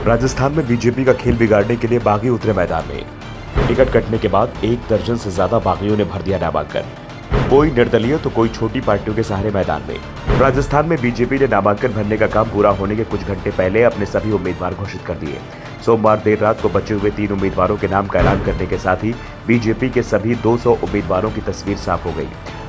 राजस्थान में बीजेपी का खेल बिगाड़ने के लिए बागी उतरे मैदान में। टिकट कटने के बाद 1 दर्जन से ज्यादा बागियों ने भर दिया नामांकन। कोई निर्दलीय तो कोई छोटी पार्टियों के सहारे मैदान में। राजस्थान में बीजेपी ने नामांकन भरने का काम पूरा होने के कुछ घंटे पहले अपने सभी उम्मीदवार घोषित कर दिए। सोमवार देर रात को बचे हुए 3 उम्मीदवारों के नाम का ऐलान करने के साथ ही बीजेपी के सभी 200 उम्मीदवारों की तस्वीर साफ हो गई।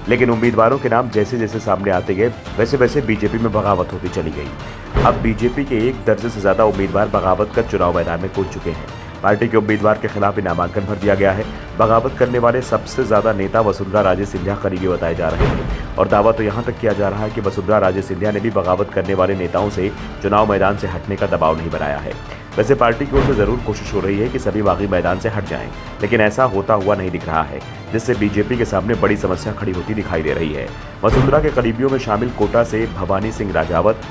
लेकिन उम्मीदवारों के नाम जैसे जैसे सामने आते गए वैसे वैसे बीजेपी में बगावत होती चली गई। अब बीजेपी के 1 दर्जन से ज्यादा उम्मीदवार बगावत कर चुनाव मैदान में कूद चुके हैं। पार्टी के उम्मीदवार के खिलाफ भी नामांकन भर दिया गया है। बगावत करने वाले सबसे ज्यादा नेता वसुंधरा राजे सिंधिया करीबी बताए जा रहे हैं और दावा तो यहां तक किया जा रहा है कि वसुंधरा राजे सिंधिया ने भी बगावत करने वाले नेताओं से चुनाव मैदान से हटने का दबाव नहीं बनाया है। वैसे पार्टी की ओर से जरूर कोशिश हो रही है कि सभी बागी मैदान से हट जाएं, लेकिन ऐसा होता हुआ नहीं दिख रहा है, जिससे बीजेपी के सामने बड़ी समस्या खड़ी होती दिखाई दे रही है। वसुंधरा के करीबियों में शामिल कोटा से भवानी सिंह राजावत,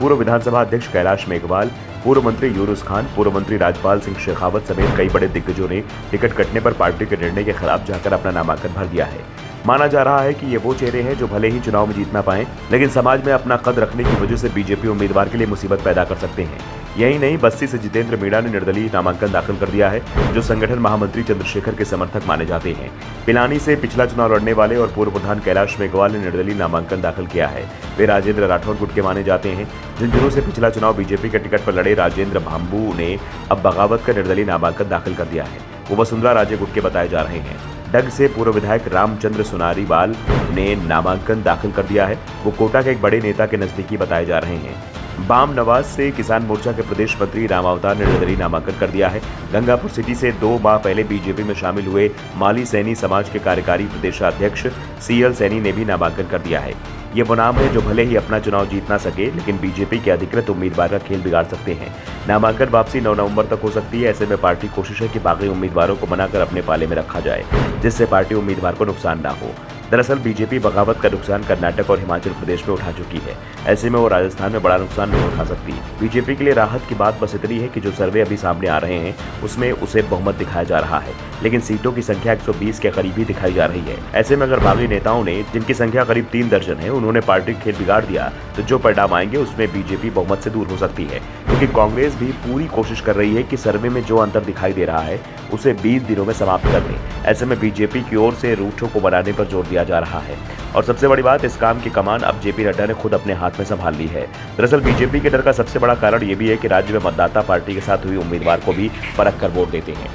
पूर्व विधानसभा अध्यक्ष कैलाश मेघवाल, पूर्व मंत्री यूनुस खान, पूर्व मंत्री राजपाल सिंह शेखावत समेत कई बड़े दिग्गजों ने टिकट कटने पर पार्टी के निर्णय के खिलाफ जाकर अपना नामांकन भर दिया है। माना जा रहा है कि ये वो चेहरे हैं जो भले ही चुनाव में जीत ना पाए, लेकिन समाज में अपना कद रखने की वजह से बीजेपी उम्मीदवार के लिए मुसीबत पैदा कर सकते हैं। यही नहीं, बस्ती से जितेंद्र मीणा ने निर्दलीय नामांकन दाखिल कर दिया है, जो संगठन महामंत्री चंद्रशेखर के समर्थक माने जाते हैं। पिलानी से पिछला चुनाव लड़ने वाले और पूर्व प्रधान कैलाश मेघवाल ने निर्दलीय नामांकन दाखिल किया है। वे राजेंद्र राठौर गुट के माने जाते हैं। झुंझुनू से पिछला चुनाव बीजेपी के टिकट पर लड़े राजेंद्र भाम्बू ने अब बगावत कर निर्दलीय नामांकन दाखिल कर दिया है। वो वसुंधरा राजे गुट के बताए जा रहे हैं। डग से पूर्व विधायक रामचंद्र सुनारीवाल ने नामांकन दाखिल कर दिया है। वो कोटा के एक बड़े नेता के नजदीकी बताए जा रहे हैं। बाम नवाज से किसान मोर्चा के प्रदेश मंत्री राम अवतार ने निर्दलीय नामांकन कर दिया है। गंगापुर सिटी से 2 माह पहले बीजेपी में शामिल हुए माली सैनी समाज के कार्यकारी प्रदेशाध्यक्ष CL सैनी ने भी नामांकन कर दिया है। ये वो नाम है जो भले ही अपना चुनाव जीत ना सके, लेकिन बीजेपी के अधिकृत उम्मीदवार का खेल बिगाड़ सकते हैं। नामांकन वापसी 9 नवंबर तक हो सकती है। ऐसे में पार्टी कोशिश है कि बाकी उम्मीदवारों को बनाकर अपने पाले में रखा जाए, जिससे पार्टी उम्मीदवार को नुकसान ना हो। दरअसल बीजेपी बगावत का नुकसान कर्नाटक और हिमाचल प्रदेश में उठा चुकी है। ऐसे में वो राजस्थान में बड़ा नुकसान नहीं उठा सकती। बीजेपी के लिए राहत की बात बस इतनी है कि जो सर्वे अभी सामने आ रहे हैं उसमें उसे बहुमत दिखाया जा रहा है, लेकिन सीटों की संख्या 120 के करीब ही दिखाई जा रही है। ऐसे में अगर बागी नेताओं ने, जिनकी संख्या करीब 3 दर्जन है, उन्होंने पार्टी का खेल बिगाड़ दिया, तो जो परिणाम आएंगे उसमें बीजेपी बहुमत से दूर हो सकती है। क्योंकि कांग्रेस भी पूरी कोशिश कर रही है कि सर्वे में जो अंतर दिखाई दे रहा है उसे 20 दिनों में समाप्त कर दें। ऐसे में बीजेपी की ओर से रूठों को बनाने पर जोर दिया जा रहा है और सबसे बड़ी बात, इस काम की कमान अब JP नड्डा ने खुद अपने हाथ में संभाल ली है। दरअसल बीजेपी के डर का सबसे बड़ा कारण ये भी है कि राज्य में मतदाता पार्टी के साथ हुई उम्मीदवार को भी परख कर वोट देते हैं।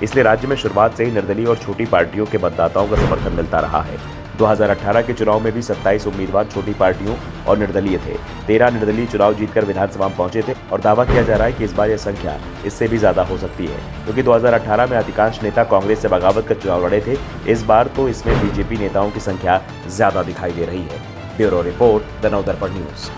इसलिए राज्य में शुरुआत से ही निर्दलीय और छोटी पार्टियों के मतदाताओं का समर्थन मिलता रहा है। 2018 के चुनाव में भी 27 उम्मीदवार छोटी पार्टियों और निर्दलीय थे। 13 निर्दलीय चुनाव जीतकर विधानसभा में पहुंचे थे और दावा किया जा रहा है कि इस बार यह संख्या इससे भी ज्यादा हो सकती है, क्योंकि 2018 में अधिकांश नेता कांग्रेस से बगावत कर चुनाव लड़े थे। इस बार तो इसमें बीजेपी नेताओं की संख्या ज्यादा दिखाई दे रही है। ब्यूरो रिपोर्ट, द नव दर्पण न्यूज।